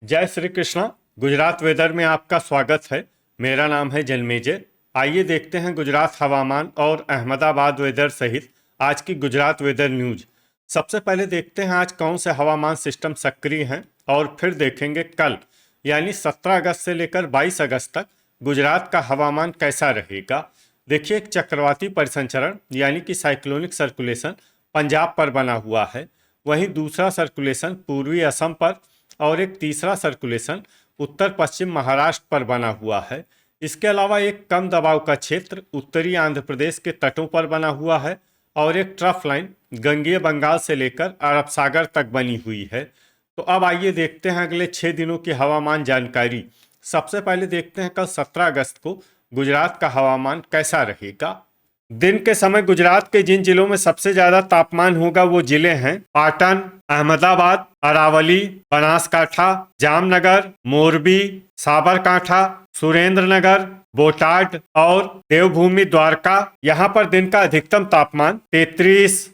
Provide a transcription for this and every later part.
जय श्री कृष्णा। गुजरात वेदर में आपका स्वागत है। मेरा नाम है जन्मेजय। आइए देखते हैं गुजरात हवामान और अहमदाबाद वेदर सहित आज की गुजरात वेदर न्यूज। सबसे पहले देखते हैं आज कौन से हवामान सिस्टम सक्रिय हैं और फिर देखेंगे कल यानी 17 अगस्त से लेकर 22 अगस्त तक गुजरात का हवामान कैसा रहेगा। देखिए, एक चक्रवाती परिसंचरण यानी कि साइक्लोनिक सर्कुलेशन पंजाब पर बना हुआ है, वहीं दूसरा सर्कुलेशन पूर्वी असम पर और एक तीसरा सर्कुलेशन उत्तर पश्चिम महाराष्ट्र पर बना हुआ है। इसके अलावा एक कम दबाव का क्षेत्र उत्तरी आंध्र प्रदेश के तटों पर बना हुआ है और एक ट्रफ लाइन गंगेय बंगाल से लेकर अरब सागर तक बनी हुई है। तो अब आइए देखते हैं अगले 6 दिनों की हवामान जानकारी। सबसे पहले देखते हैं कल 17 अगस्त को गुजरात का हवामान कैसा रहेगा। दिन के समय गुजरात के जिन जिलों में सबसे ज्यादा तापमान होगा वो जिले हैं पाटन, अहमदाबाद, अरावली, बनासकाठा, जामनगर, मोरबी, साबरकांठा, सुरेंद्रनगर, बोटाड और देवभूमि द्वारका। यहाँ पर दिन का अधिकतम तापमान 33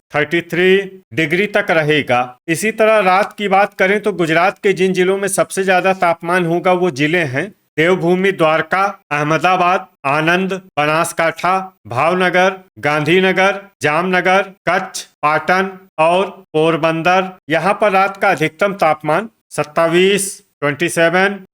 डिग्री तक रहेगा। इसी तरह रात की बात करें तो गुजरात के जिन जिलों में सबसे ज्यादा तापमान होगा वो जिले हैं देवभूमि द्वारका, अहमदाबाद, आनंद, बनासकाठा, भावनगर, गांधीनगर, जामनगर, कच्छ, पाटन और पोरबंदर। यहाँ पर रात का अधिकतम तापमान 27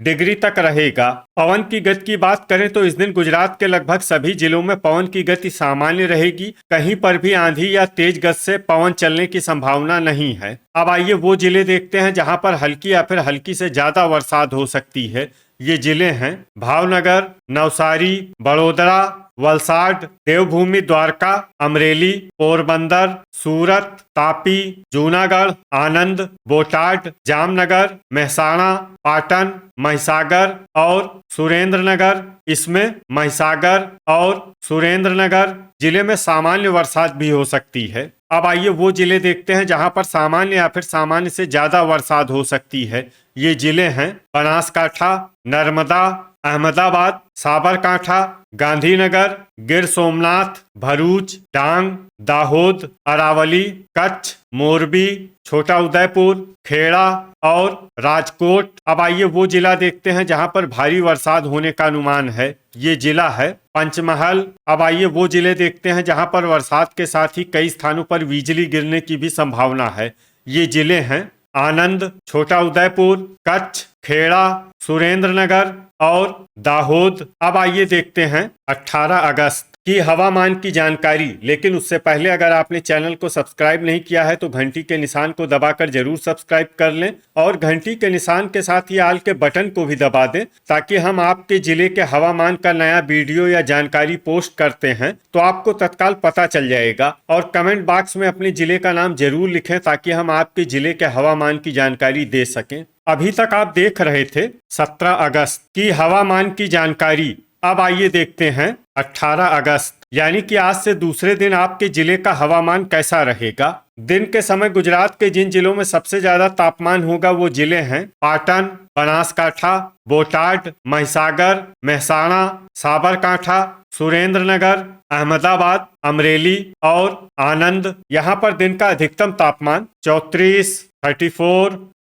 डिग्री तक रहेगा। पवन की गति की बात करें तो इस दिन गुजरात के लगभग सभी जिलों में पवन की गति सामान्य रहेगी। कहीं पर भी आंधी या तेज गति से पवन चलने की संभावना नहीं है। अब आइए वो जिले देखते हैं जहां पर हल्की या फिर हल्की से ज्यादा बरसात हो सकती है। ये जिले हैं भावनगर, नवसारी, बड़ोदरा, वलसाड, देवभूमि द्वारका, अमरेली, पोरबंदर, सूरत, तापी, जूनागढ़, आनंद, बोटाड, जामनगर, मेहसाणा, पाटन, महिसागर और सुरेंद्रनगर। इसमें महिसागर और सुरेंद्रनगर जिले में सामान्य बरसात भी हो सकती है। अब आइए वो जिले देखते हैं जहां पर सामान्य या फिर सामान्य से ज्यादा बरसात हो सकती है। ये जिले हैं बनासकाठा, नर्मदा, अहमदाबाद, साबरकांठा, गांधीनगर, गिर सोमनाथ, भरूच, डांग, दाहोद, अरावली, कच्छ, मोरबी, छोटा उदयपुर, खेड़ा और राजकोट। अब आइए वो जिला देखते हैं जहां पर भारी बरसात होने का अनुमान है। ये जिला है पंचमहल। अब आइए वो जिले देखते हैं जहां पर बरसात के साथ ही कई स्थानों पर बिजली गिरने की भी संभावना है। ये जिले हैं आनंद, छोटा उदयपुर, कच्छ, खेड़ा, सुरेंद्रनगर और दाहोद। अब आइए देखते हैं 18 अगस्त की हवामान की जानकारी। लेकिन उससे पहले अगर आपने चैनल को सब्सक्राइब नहीं किया है तो घंटी के निशान को दबाकर जरूर सब्सक्राइब कर लें और घंटी के निशान के साथ ही आल के बटन को भी दबा दें ताकि हम आपके जिले के हवामान का नया वीडियो या जानकारी पोस्ट करते हैं तो आपको तत्काल पता चल जाएगा। और कमेंट बॉक्स में अपने जिले का नाम जरूर लिखें ताकि हम आपके जिले के हवामान की जानकारी दे सकें। अभी तक आप देख रहे थे 17 अगस्त की हवामान की जानकारी। अब आइए देखते हैं 18 अगस्त यानी कि आज से दूसरे दिन आपके जिले का हवामान कैसा रहेगा। दिन के समय गुजरात के जिन जिलों में सबसे ज्यादा तापमान होगा वो जिले हैं पाटन, बनासकाठा, बोटाड, महिसागर, मेहसाणा, साबरकांठा, सुरेंद्रनगर, अहमदाबाद, अमरेली और आनंद। यहाँ पर दिन का अधिकतम तापमान 34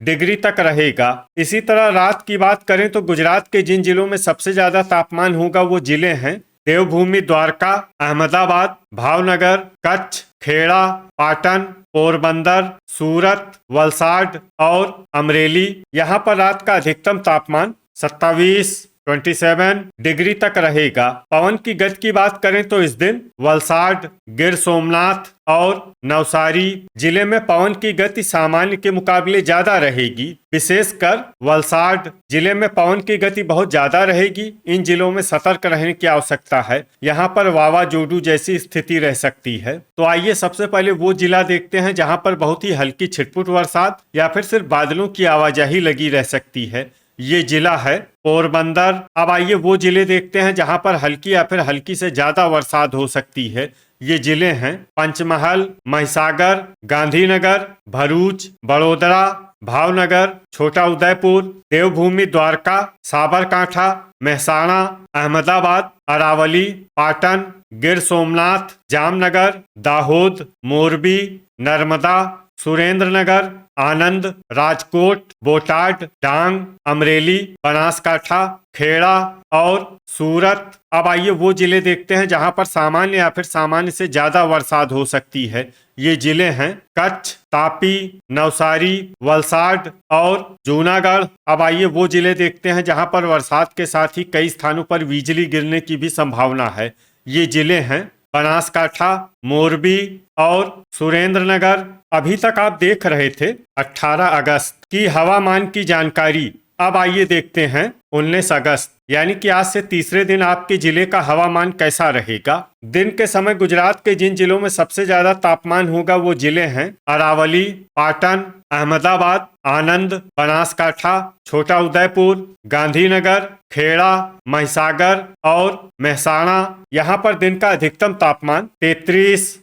डिग्री तक रहेगा। इसी तरह रात की बात करें तो गुजरात के जिन जिलों में सबसे ज्यादा तापमान होगा वो जिले हैं देवभूमि द्वारका, अहमदाबाद, भावनगर, कच्छ, खेड़ा, पाटन, पोरबंदर, सूरत, वलसाड और अमरेली। यहाँ पर रात का अधिकतम तापमान 27 डिग्री तक रहेगा। पवन की गति की बात करें तो इस दिन वलसाड, गिर सोमनाथ और नवसारी जिले में पवन की गति सामान्य के मुकाबले ज्यादा रहेगी। विशेषकर वलसाड जिले में पवन की गति बहुत ज्यादा रहेगी। इन जिलों में सतर्क रहने की आवश्यकता है। यहाँ पर वावाजोडू जैसी स्थिति रह सकती है। तो आइए सबसे पहले वो जिला देखते हैं जहाँ पर बहुत ही हल्की छिटपुट बरसात या फिर सिर्फ बादलों की आवाजाही लगी रह सकती है। ये जिला है पोरबंदर। अब आइए वो जिले देखते हैं जहां पर हल्की या फिर हल्की से ज्यादा बरसात हो सकती है। ये जिले हैं पंचमहल, महिसागर, गांधीनगर, भरूच, बड़ोदरा, भावनगर, छोटा उदयपुर, देवभूमि द्वारका, साबरकांठा, मेहसाणा, अहमदाबाद, अरावली, पाटन, गिर सोमनाथ, जामनगर, दाहोद, मोरबी, नर्मदा, सुरेंद्रनगर, आनंद, राजकोट, बोटाड, डांग, अमरेली, बनासकाठा, खेड़ा और सूरत। अब आइए वो जिले देखते हैं जहां पर सामान्य या फिर सामान्य से ज्यादा बरसात हो सकती है। ये जिले हैं कच्छ, तापी, नवसारी, वलसाड और जूनागढ़। अब आइए वो जिले देखते हैं जहां पर बरसात के साथ ही कई स्थानों पर बिजली गिरने की भी संभावना है। ये जिले हैं बनासकाठा, मोरबी और सुरेंद्रनगर। अभी तक आप देख रहे थे 18 अगस्त की हवामान की जानकारी। अब आइए देखते हैं 19 अगस्त यानी कि आज से तीसरे दिन आपके जिले का हवामान कैसा रहेगा। दिन के समय गुजरात के जिन जिलों में सबसे ज्यादा तापमान होगा वो जिले हैं अरावली, पाटन, अहमदाबाद, आनंद, बनासकाठा, छोटा उदयपुर, गांधीनगर, खेड़ा, महिसागर और मेहसाणा। यहाँ पर दिन का अधिकतम तापमान 33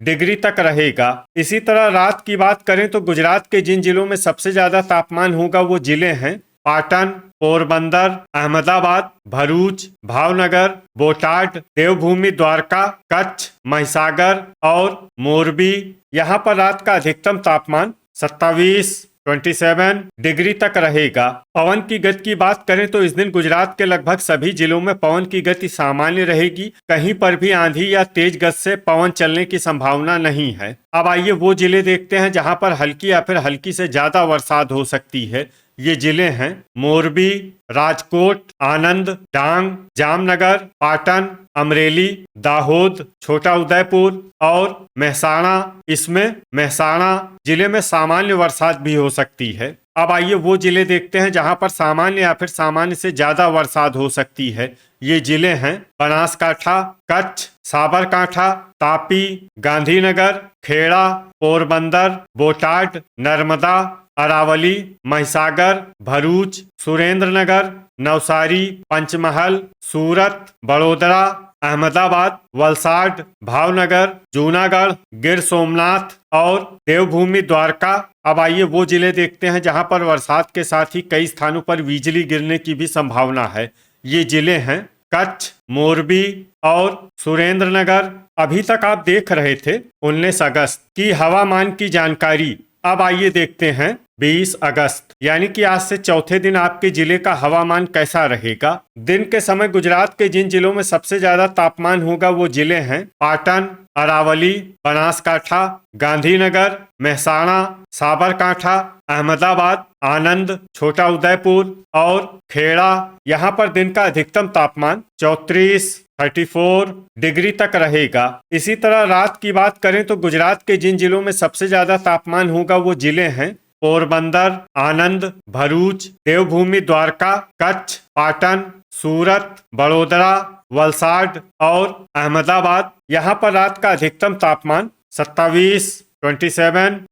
डिग्री तक रहेगा। इसी तरह रात की बात करें तो गुजरात के जिन जिलों में सबसे ज्यादा तापमान होगा वो जिले हैं पाटन, पोरबंदर, अहमदाबाद, भरूच, भावनगर, बोटाड, देवभूमि द्वारका, कच्छ, महिसागर और मोरबी। यहाँ पर रात का अधिकतम तापमान 27 डिग्री तक रहेगा। पवन की गति की बात करें तो इस दिन गुजरात के लगभग सभी जिलों में पवन की गति सामान्य रहेगी। कहीं पर भी आंधी या तेज गति से पवन चलने की संभावना नहीं है। अब आइए वो जिले देखते हैं जहां पर हल्की या फिर हल्की से ज्यादा बरसात हो सकती है। ये जिले हैं मोरबी, राजकोट, आनंद, डांग, जामनगर, पाटन, अमरेली, दाहोद, छोटा उदयपुर और मेहसाणा। इसमें मेहसाणा जिले में सामान्य बरसात भी हो सकती है। अब आइए वो जिले देखते हैं जहां पर सामान्य या फिर सामान्य से ज्यादा बरसात हो सकती है। ये जिले हैं बनासकाठा, कच्छ, साबरकांठा, तापी, गांधीनगर, खेड़ा, पोरबंदर, बोटाड, नर्मदा, अरावली, महिसागर, भरूच, सुरेंद्रनगर, नवसारी, पंचमहल, सूरत, बड़ोदरा, अहमदाबाद, वलसाड, भावनगर, जूनागढ़, गिर सोमनाथ और देवभूमि द्वारका। अब आइए वो जिले देखते हैं जहां पर बरसात के साथ ही कई स्थानों पर बिजली गिरने की भी संभावना है। ये जिले हैं कच्छ, मोरबी और सुरेंद्रनगर। अभी तक आप देख रहे थे 19 अगस्त की हवामान की जानकारी। अब आइए देखते हैं 20 अगस्त यानी कि आज से चौथे दिन आपके जिले का हवामान कैसा रहेगा। दिन के समय गुजरात के जिन जिलों में सबसे ज्यादा तापमान होगा वो जिले हैं पाटन, अरावली, बनासकाठा, गांधीनगर, मेहसाणा, साबरकांठा, अहमदाबाद, आनंद, छोटा उदयपुर और खेड़ा। यहाँ पर दिन का अधिकतम तापमान 34 डिग्री तक रहेगा। इसी तरह रात की बात करें तो गुजरात के जिन जिलों में सबसे ज्यादा तापमान होगा वो जिले हैं पोरबंदर, आनंद, भरूच, देवभूमि द्वारका, कच्छ, पाटन, सूरत, बड़ोदरा, वलसाड और अहमदाबाद। यहाँ पर रात का अधिकतम तापमान 27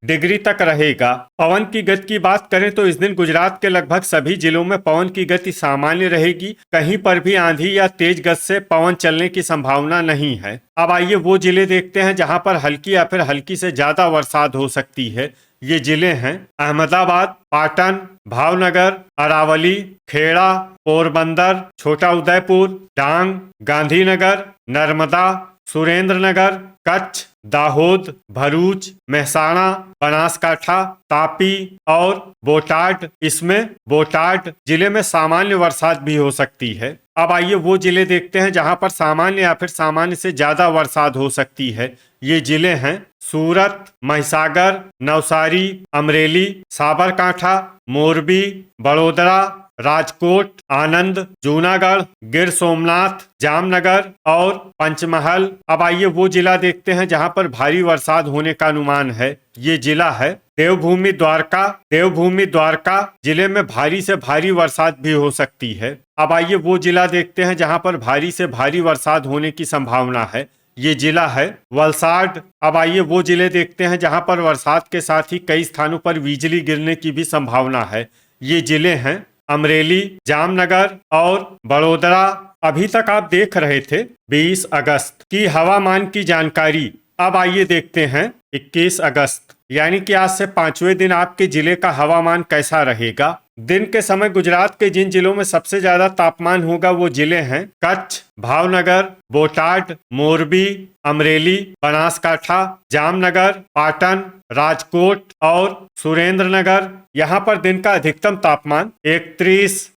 डिग्री तक रहेगा। पवन की गति की बात करें तो इस दिन गुजरात के लगभग सभी जिलों में पवन की गति सामान्य रहेगी। कहीं पर भी आंधी या तेज गति से पवन चलने की संभावना नहीं है। अब आइए वो जिले देखते हैं जहां पर हल्की या फिर हल्की से ज्यादा बरसात हो सकती है। ये जिले हैं अहमदाबाद, पाटन, भावनगर, अरावली, खेड़ा, पोरबंदर, छोटा उदयपुर, डांग, गांधीनगर, नर्मदा, सुरेंद्रनगर, कच्छ, दाहोद, भरूच, मेहसाणा, बनासकाठा, तापी और बोटाड। इसमें बोटाड जिले में सामान्य बरसात भी हो सकती है। अब आइए वो जिले देखते हैं जहां पर सामान्य या फिर सामान्य से ज्यादा बरसात हो सकती है। ये जिले हैं सूरत, महिसागर, नवसारी, अमरेली, साबरकांठा, मोरबी, बड़ोदरा, राजकोट, आनंद, जूनागढ़, गिर सोमनाथ, जामनगर और पंचमहल। अब आइए वो जिला देखते हैं जहां पर भारी बरसात होने का अनुमान है। ये जिला है देवभूमि द्वारका। देवभूमि द्वारका जिले में भारी से भारी बरसात भी हो सकती है। अब आइए वो जिला देखते हैं जहां पर भारी से भारी बरसात होने की संभावना है। ये जिला है वलसाड। अब आइए वो जिले देखते हैं जहां पर बरसात के साथ ही कई स्थानों पर बिजली गिरने की भी संभावना है। ये जिले हैं अमरेली, जामनगर और बड़ोदरा। अभी तक आप देख रहे थे 20 अगस्त की हवामान की जानकारी। अब आइए देखते हैं 21 अगस्त यानी कि आज से 5वें दिन आपके जिले का हवामान कैसा रहेगा। दिन के समय गुजरात के जिन जिलों में सबसे ज्यादा तापमान होगा वो जिले हैं कच्छ, भावनगर, बोटाड, मोरबी, अमरेली, बनासकाठा, जामनगर, पाटन, राजकोट और सुरेंद्रनगर। यहाँ पर दिन का अधिकतम तापमान 31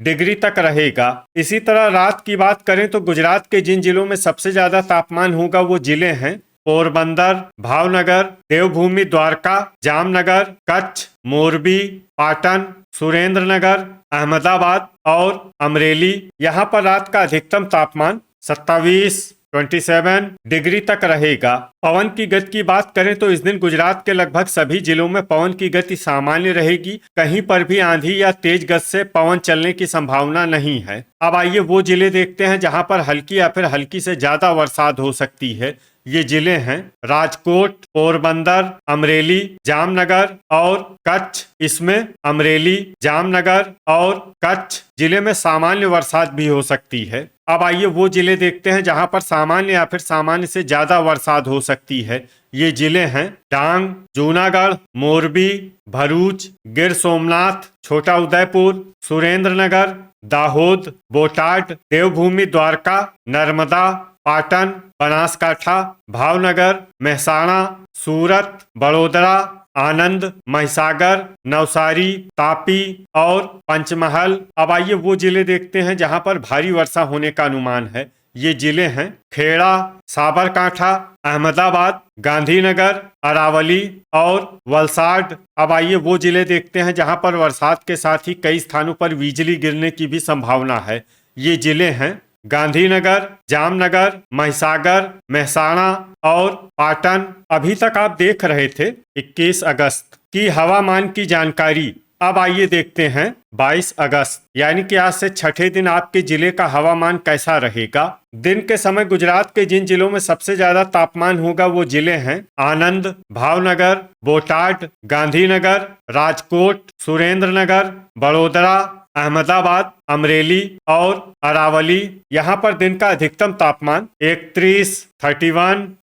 डिग्री तक रहेगा। इसी तरह रात की बात करें तो गुजरात के जिन जिलों में सबसे ज्यादा तापमान होगा वो जिले हैं पोरबंदर, भावनगर, देवभूमि द्वारका, जामनगर, कच्छ, मोरबी, पाटन, सुरेंद्रनगर, अहमदाबाद और अमरेली। यहाँ पर रात का अधिकतम तापमान 27 डिग्री तक रहेगा। पवन की गति की बात करें तो इस दिन गुजरात के लगभग सभी जिलों में पवन की गति सामान्य रहेगी। कहीं पर भी आंधी या तेज गति से पवन चलने की संभावना नहीं है। अब आइए वो जिले देखते हैं जहां पर हल्की या फिर हल्की से ज्यादा बरसात हो सकती है। ये जिले हैं राजकोट, पोरबंदर, अमरेली, जामनगर और कच्छ। इसमें अमरेली, जामनगर और कच्छ जिले में सामान्य बरसात भी हो सकती है। अब आइए वो जिले देखते हैं जहां पर सामान्य या फिर सामान्य से ज्यादा बरसात हो सकती है। ये जिले हैं डांग, जूनागढ़, मोरबी, भरूच, गिर सोमनाथ, छोटा उदयपुर, सुरेंद्रनगर, दाहोद, बोटाड, देवभूमि द्वारका, नर्मदा, पाटन, बनासकाठा, भावनगर, महसाणा, सूरत, बड़ोदरा, आनंद, महिसागर, नवसारी, तापी और पंचमहल। अब आइए वो जिले देखते हैं जहां पर भारी वर्षा होने का अनुमान है। ये जिले हैं खेड़ा, साबरकांठा, अहमदाबाद, गांधीनगर, अरावली और वलसाड। अब आइए वो जिले देखते हैं जहां पर बरसात के साथ ही कई स्थानों पर बिजली गिरने की भी संभावना है। ये जिले हैं गांधीनगर, जामनगर, महिसागर, महसाणा और पाटन। अभी तक आप देख रहे थे 21 अगस्त की हवामान की जानकारी। अब आइए देखते हैं 22 अगस्त यानी कि आज से छठे दिन आपके जिले का हवामान कैसा रहेगा। दिन के समय गुजरात के जिन जिलों में सबसे ज्यादा तापमान होगा वो जिले हैं आनंद, भावनगर, बोटाड, गांधीनगर, राजकोट, सुरेंद्रनगर, बड़ोदरा, अहमदाबाद, अमरेली और अरावली। यहाँ पर दिन का अधिकतम तापमान 31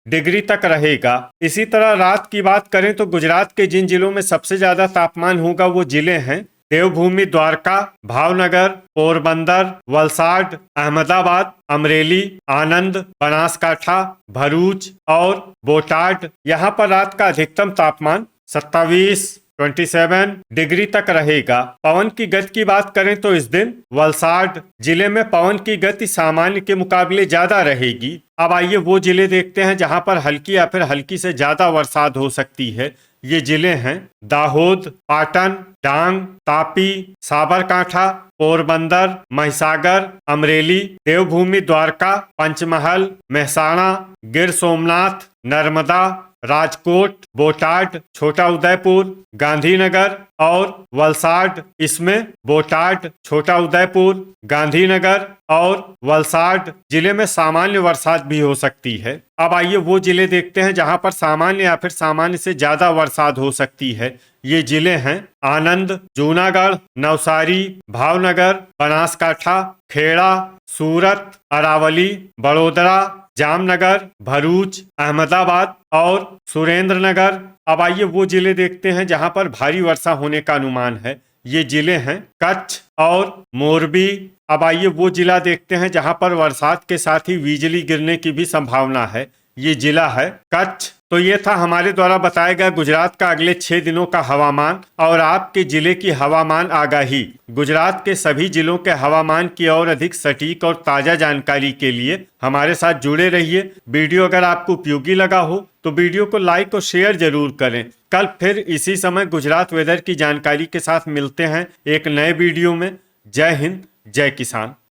डिग्री तक रहेगा। इसी तरह रात की बात करें तो गुजरात के जिन जिलों में सबसे ज्यादा तापमान होगा वो जिले हैं देवभूमि द्वारका, भावनगर, पोरबंदर, वलसाड, अहमदाबाद, अमरेली, आनंद, बनासकाठा, भरूच और बोटाड। यहाँ पर रात का अधिकतम तापमान 27 डिग्री तक रहेगा। पवन की गति की बात करें तो इस दिन वलसाड जिले में पवन की गति सामान्य के मुकाबले ज्यादा रहेगी। अब आइए वो जिले देखते हैं जहां पर हल्की या फिर हल्की से ज्यादा बरसात हो सकती है। ये जिले हैं दाहोद, पाटन, डांग, तापी, साबरकांठा, पोरबंदर, महिसागर, अमरेली, देवभूमि द्वारका, पंचमहल, महसाणा, गिर सोमनाथ, नर्मदा, राजकोट, बोटाड, छोटा उदयपुर, गांधीनगर और वलसाड। इसमें बोटाड, छोटा उदयपुर, गांधीनगर और वलसाड जिले में सामान्य बरसात भी हो सकती है। अब आइए वो जिले देखते हैं जहां पर सामान्य या फिर सामान्य से ज्यादा बरसात हो सकती है। ये जिले हैं आनंद, जूनागढ़, नवसारी, भावनगर, बनासकाठा, खेड़ा, सूरत, अरावली, बड़ोदरा, जामनगर, भरूच, अहमदाबाद और सुरेंद्रनगर। अब आइए वो जिले देखते हैं जहां पर भारी वर्षा होने का अनुमान है। ये जिले हैं कच्छ और मोरबी। अब आइए वो जिला देखते हैं जहां पर बरसात के साथ ही बिजली गिरने की भी संभावना है। ये जिला है कच्छ। तो ये था हमारे द्वारा बताया गया गुजरात का अगले 6 दिनों का हवामान और आपके जिले की हवामान आगाही। गुजरात के सभी जिलों के हवामान की और अधिक सटीक और ताजा जानकारी के लिए हमारे साथ जुड़े रहिए। वीडियो अगर आपको उपयोगी लगा हो तो वीडियो को लाइक और शेयर जरूर करें। कल फिर इसी समय गुजरात वेदर की जानकारी के साथ मिलते हैं एक नए वीडियो में। जय हिंद, जय किसान।